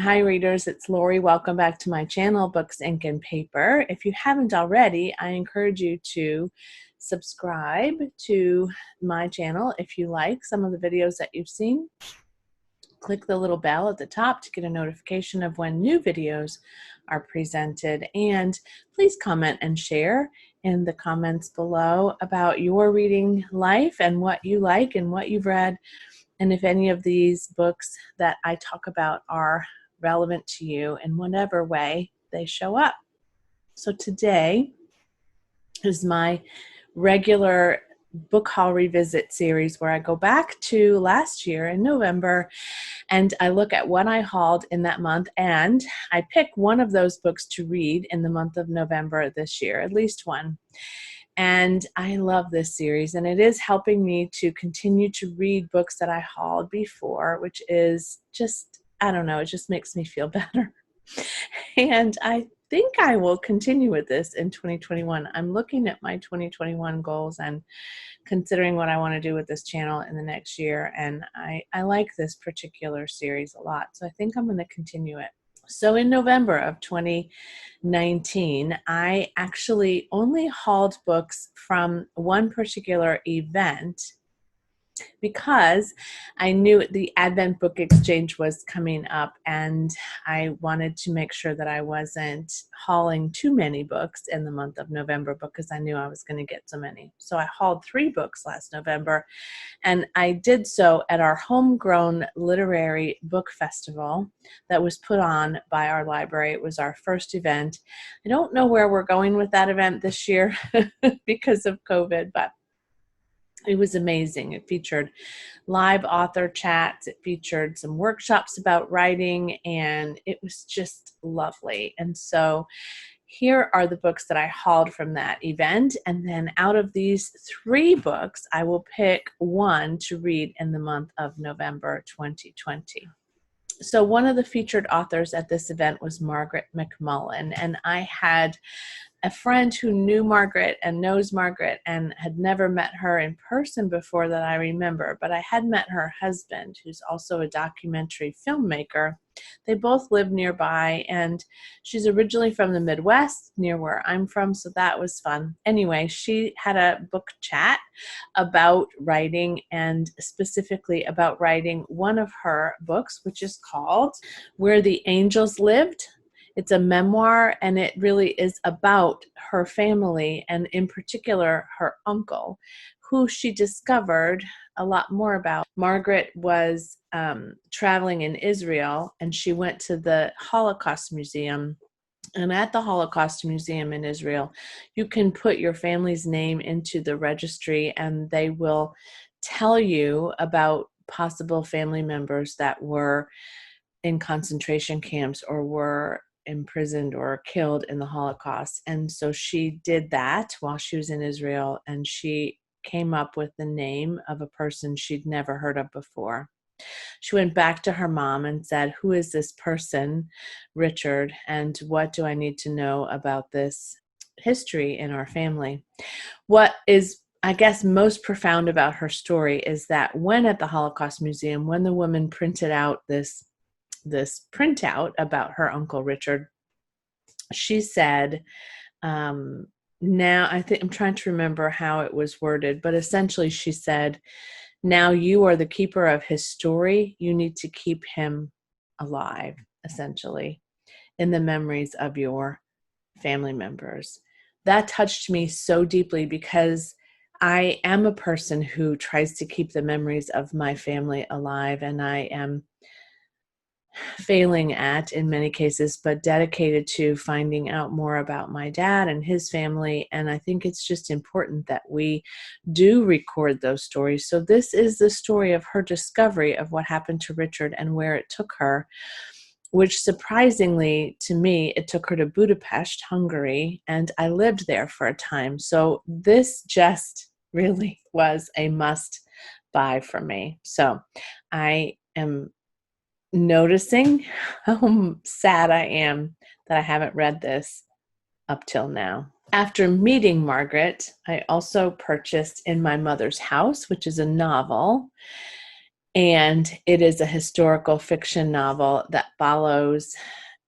Hi readers, it's Lori. Welcome back to my channel, Books, Ink, and Paper. If you haven't already, I encourage you to subscribe to my channel if you like some of the videos that you've seen. Click the little bell at the top to get a notification of when new videos are presented. And please comment and share in the comments below about your reading life and what you like and what you've read. And if any of these books that I talk about are relevant to you in whatever way they show up. So today is my regular book haul revisit series where I go back to last year in November and I look at what I hauled in that month and I pick one of those books to read in the month of November this year, at least one. And I love this series, and it is helping me to continue to read books that I hauled before, which is just, I don't know, it just makes me feel better. And I think I will continue with this in 2021. I'm looking at my 2021 goals and considering what I want to do with this channel in the next year, and I like this particular series a lot, so I think I'm going to continue it. So in November of 2019, I actually only hauled books from one particular event because I knew the Advent Book Exchange was coming up and I wanted to make sure that I wasn't hauling too many books in the month of November because I knew I was going to get so many. So I hauled 3 books last November, and I did so at our homegrown literary book festival that was put on by our library. It was our first event. I don't know where we're going with that event this year because of COVID, but it was amazing. It featured live author chats. It featured some workshops about writing, and it was just lovely. And so here are the books that I hauled from that event. And then out of these 3 books, I will pick one to read in the month of November 2020. So one of the featured authors at this event was Margaret McMullen, and I had a friend who knew Margaret and knows Margaret and had never met her in person before that I remember, but I had met her husband, who's also a documentary filmmaker. They both live nearby, and she's originally from the Midwest, near where I'm from, so that was fun. Anyway, she had a book chat about writing, and specifically about writing one of her books, which is called Where the Angels Lived. It's a memoir, and it really is about her family, and in particular, her uncle, who she discovered a lot more about. Margaret was traveling in Israel, and she went to the Holocaust Museum. And at the Holocaust Museum in Israel, you can put your family's name into the registry, and they will tell you about possible family members that were in concentration camps or were imprisoned or killed in the Holocaust. And so she did that while she was in Israel, and she came up with the name of a person she'd never heard of before. She went back to her mom and said, "Who is this person, Richard, and what do I need to know about this history in our family?" What is, I guess, most profound about her story is that when at the Holocaust Museum, when the woman printed out this printout about her Uncle Richard, she said, now I think I'm trying to remember how it was worded, but essentially she said, "Now you are the keeper of his story. You need to keep him alive," essentially, in the memories of your family members. That touched me so deeply because I am a person who tries to keep the memories of my family alive, and I am failing at in many cases, but dedicated to finding out more about my dad and his family. And I think it's just important that we do record those stories. So this is the story of her discovery of what happened to Richard and where it took her, which surprisingly to me, it took her to Budapest, Hungary, and I lived there for a time. So this just really was a must buy for me. So I am noticing how sad I am that I haven't read this up till now. After meeting Margaret, I also purchased In My Mother's House, which is a novel. And it is a historical fiction novel that follows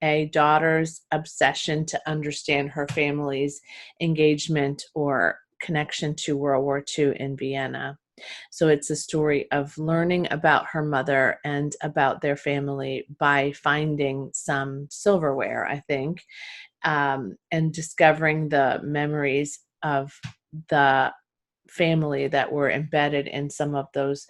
a daughter's obsession to understand her family's engagement or connection to World War II in Vienna. So it's a story of learning about her mother and about their family by finding some silverware, I think, and discovering the memories of the family that were embedded in some of those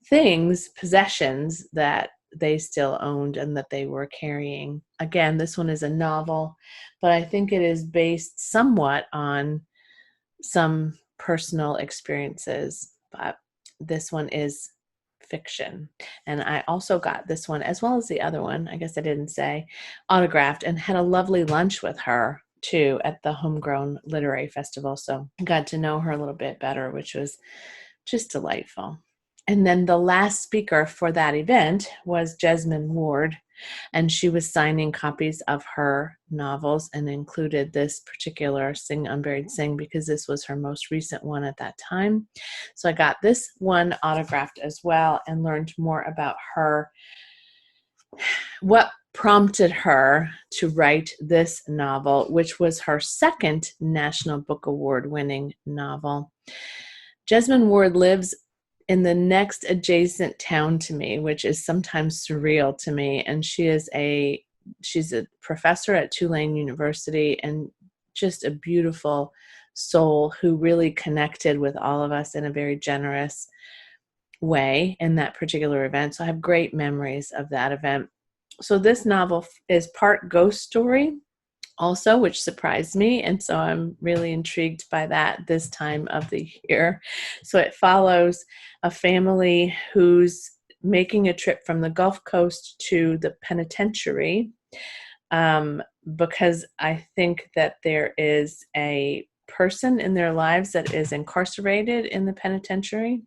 things, possessions that they still owned and that they were carrying. Again, this one is a novel, but I think it is based somewhat on some personal experiences, but this one is fiction. And I also got this one, as well as the other one, I guess I didn't say, autographed, and had a lovely lunch with her too at the Homegrown Literary Festival. So I got to know her a little bit better, which was just delightful. And then the last speaker for that event was Jesmyn Ward, and she was signing copies of her novels and included this particular Sing Unburied Sing because this was her most recent one at that time. So I got this one autographed as well and learned more about her, what prompted her to write this novel, which was her second National Book Award winning novel. Jesmyn Ward lives in the next adjacent town to me, which is sometimes surreal to me. And she's a professor at Tulane University and just a beautiful soul who really connected with all of us in a very generous way in that particular event. So I have great memories of that event. So this novel is part ghost story also, which surprised me. And so I'm really intrigued by that this time of the year. So it follows a family who's making a trip from the Gulf Coast to the penitentiary because I think that there is a person in their lives that is incarcerated in the penitentiary.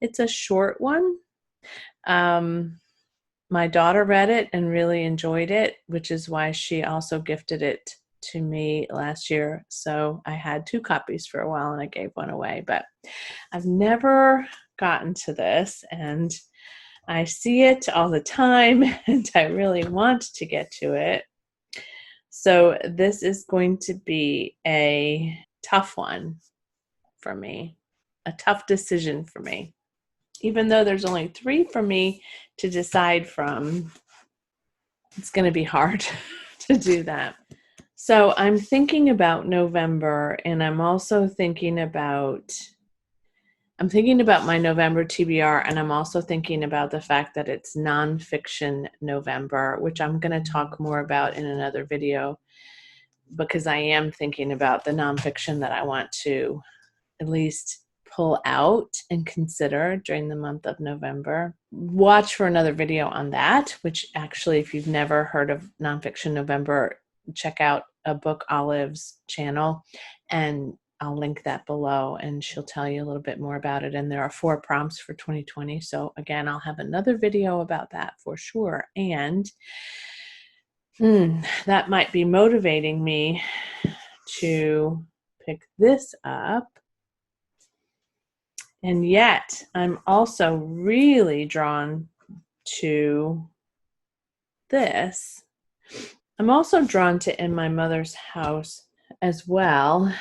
It's a short one. My daughter read it and really enjoyed it, which is why she also gifted it to me last year. So I had 2 copies for a while and I gave one away, but I've never gotten to this and I see it all the time and I really want to get to it. So this is going to be a tough one for me, a tough decision for me. Even though there's only 3 for me to decide from, it's going to be hard to do that. So I'm thinking about November, and I'm also thinking about my November TBR, and I'm also thinking about the fact that it's nonfiction November, which I'm going to talk more about in another video, because I am thinking about the nonfiction that I want to at least pull out and consider during the month of November. Watch for another video on that, which actually, if you've never heard of Nonfiction November, check out a Book Olive's channel and I'll link that below and she'll tell you a little bit more about it. And there are 4 prompts for 2020. So again, I'll have another video about that for sure. And that might be motivating me to pick this up. And yet, I'm also really drawn to this. I'm also drawn to In My Mother's House as well,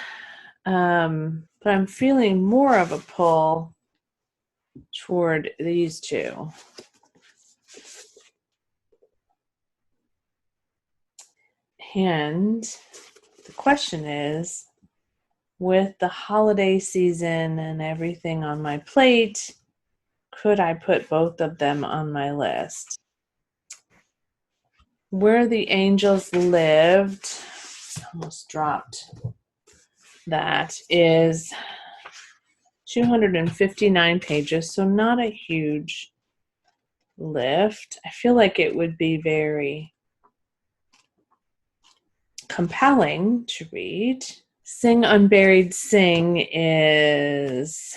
but I'm feeling more of a pull toward these 2. And the question is, with the holiday season and everything on my plate, could I put both of them on my list? Where the Angels Lived, almost dropped that, is 259 pages, so not a huge lift. I feel like it would be very compelling to read. Sing Unburied Sing is,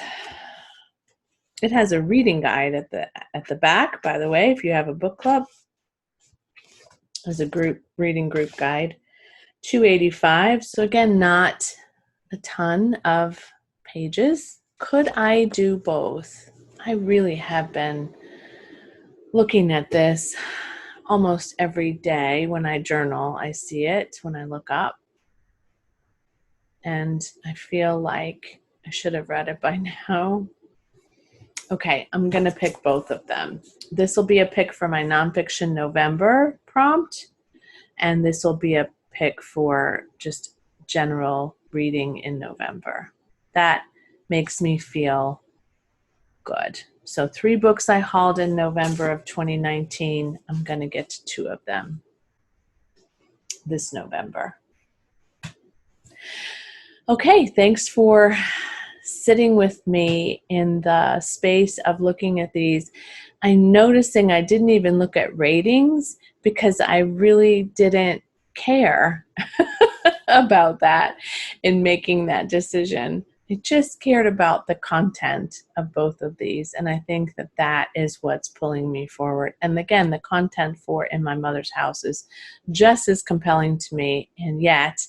it has a reading guide at the back, by the way, if you have a book club. There's a reading group guide. 285, so again, not a ton of pages. Could I do both? I really have been looking at this almost every day when I journal. I see it when I look up, and I feel like I should have read it by now. Okay, I'm going to pick both of them. This will be a pick for my nonfiction November prompt, and this will be a pick for just general reading in November. That makes me feel good. So 3 books I hauled in November of 2019. I'm going to get to 2 of them this November. Okay, thanks for sitting with me in the space of looking at these. I'm noticing I didn't even look at ratings because I really didn't care about that in making that decision. I just cared about the content of both of these, and I think that that is what's pulling me forward. And again, the content for In My Mother's House is just as compelling to me, and yet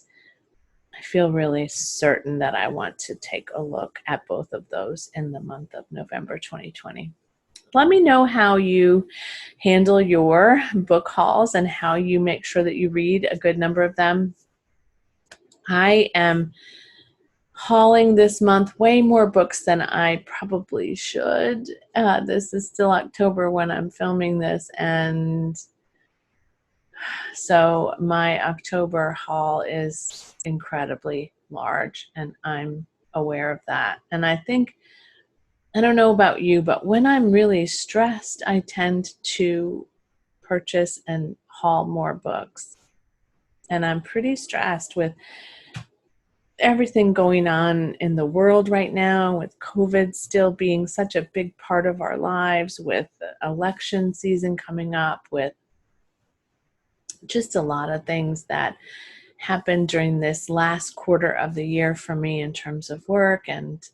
I feel really certain that I want to take a look at both of those in the month of November 2020. Let me know how you handle your book hauls and how you make sure that you read a good number of them. I am hauling this month way more books than I probably should. This is still October when I'm filming this, and so my October haul is incredibly large, and I'm aware of that. And I think, I don't know about you, but when I'm really stressed, I tend to purchase and haul more books. And I'm pretty stressed with everything going on in the world right now, with COVID still being such a big part of our lives, with election season coming up, with just a lot of things that happened during this last quarter of the year for me in terms of work and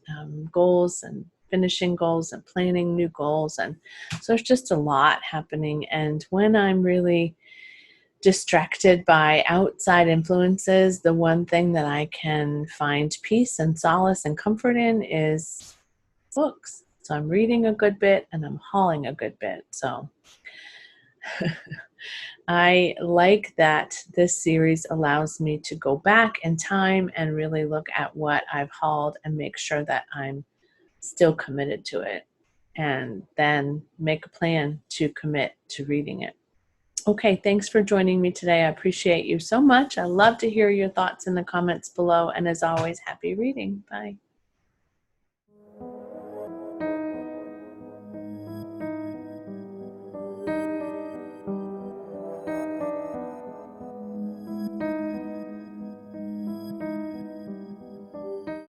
goals and finishing goals and planning new goals. And so there's just a lot happening. And when I'm really distracted by outside influences, the one thing that I can find peace and solace and comfort in is books. So I'm reading a good bit and I'm hauling a good bit. So I like that this series allows me to go back in time and really look at what I've hauled and make sure that I'm still committed to it, and then make a plan to commit to reading it. Okay, thanks for joining me today. I appreciate you so much. I love to hear your thoughts in the comments below, and as always, happy reading. Bye.